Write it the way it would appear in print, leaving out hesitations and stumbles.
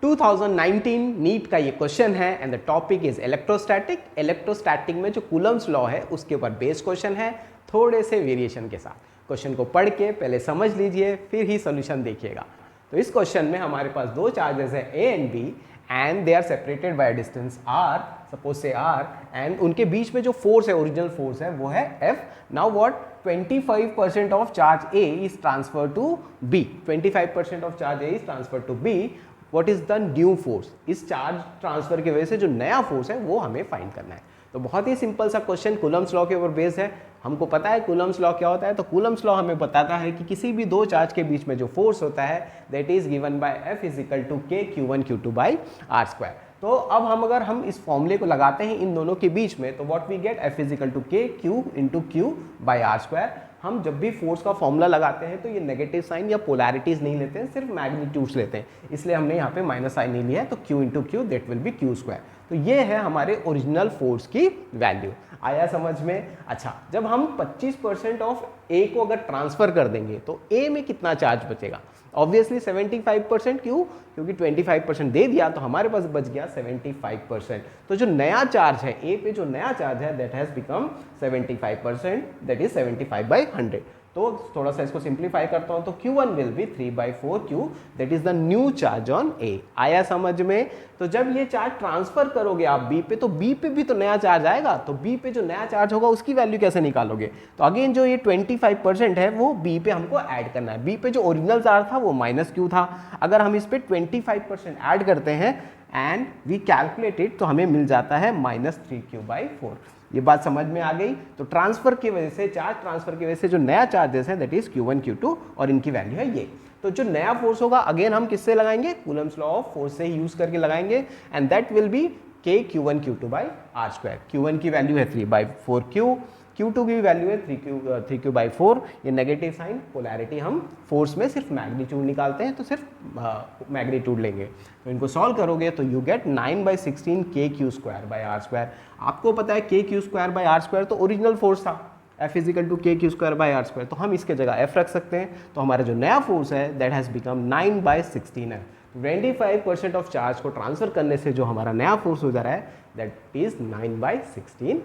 2019 NEET का ये question है and the topic is electrostatic. Electrostatic में जो कूलम्स लॉ है उसके ऊपर बेस क्वेश्चन है, थोड़े से वेरिएशन के साथ। क्वेश्चन को पढ़ के पहले समझ लीजिए, फिर ही सोल्यूशन देखिएगा। तो इस क्वेश्चन में हमारे पास दो चार्जेस है A and B and they are separated by distance R, suppose say R, and उनके बीच में जो फोर्स है, ओरिजिनल फोर्स है, वो है F. Now what, 25% of charge A is transfer to B. 25% of charge A is transfer to B. What is the new force? इस charge transfer की वजह से जो नया फोर्स है वो हमें फाइंड करना है। तो बहुत ही सिंपल सा क्वेश्चन कूलम्स लॉ के ऊपर बेस्ड है। हमको पता है कूलम्स लॉ क्या होता है, तो कूलम्स लॉ हमें बताता है कि किसी भी दो चार्ज के बीच में जो फोर्स होता है that is given by F is equal to K Q1 Q2 by R square. तो अब अगर हम इस फॉर्मूले को लगाते हैं इन दोनों के बीच में, तो what we get, F is equal to K Q into Q by R square. हम जब भी फोर्स का फॉर्मूला लगाते हैं तो ये नेगेटिव साइन या पोलैरिटीज नहीं लेते हैं, सिर्फ मैग्नीट्यूड्स लेते हैं, इसलिए हमने यहाँ पे माइनस साइन नहीं लिया है। तो Q into Q that will be Q square. तो ये है हमारे ओरिजिनल फोर्स की वैल्यू। आया समझ में? अच्छा, जब हम 25% ऑफ ए को अगर ट्रांसफर कर देंगे तो ए में कितना चार्ज बचेगा? ऑब्वियसली 75%। क्यों? क्योंकि 25% दे दिया तो हमारे पास बच गया 75%। तो जो नया चार्ज है ए पे, जो नया चार्ज है that has become 75%, that is 75/100। तो थोड़ा सा इसको सिंप्लीफाई करता हूं तो Q1 will be 3/4Q, that is the new charge on A. आया समझ में? तो जब ये चार्ज ट्रांसफर करोगे आप बी पे, तो बी पे भी तो नया चार्ज आएगा, तो बी पे जो नया चार्ज होगा उसकी वैल्यू कैसे निकालोगे? तो अगेन जो ये 25% है वो बी पे हमको ऐड करना है। बी पे जो ओरिजिनल चार्ज था वो -Q था, अगर हम इस पे 25% ऐड करते हैं एंड वी कैलकुलेट इट तो हमें मिल जाता है -3Q/4। ये बात समझ में आ गई? तो ट्रांसफर की वजह से, चार्ज ट्रांसफर की वजह से जो नया चार्जेस है दैट इज Q1 Q2 और इनकी वैल्यू है ये। तो जो नया फोर्स होगा अगेन हम किससे लगाएंगे? कूलम्स लॉ ऑफ फोर्स से यूज करके लगाएंगे एंड दैट विल बी के Q1 Q2 by R square. Q1 की वैल्यू है 3/4Q, Q2 की वैल्यू है 3Q/4। ये नेगेटिव साइन, पोलैरिटी, हम फोर्स में सिर्फ मैग्नीट्यूड निकालते हैं तो सिर्फ मैग्नीट्यूड लेंगे। तो इनको सॉल्व करोगे तो यू गेट 9/16 KQ²/R²। आपको पता है KQ²/R² तो ओरिजिनल फोर्स था, F is equal to KQ²/R²। तो हम इसके जगह F रख सकते हैं। तो हमारा जो नया फोर्स है दैट हैज बिकम 9/16 है। 25% ऑफ चार्ज को ट्रांसफर करने से जो हमारा नया फोर्स हो जा रहा है दैट इज 9/16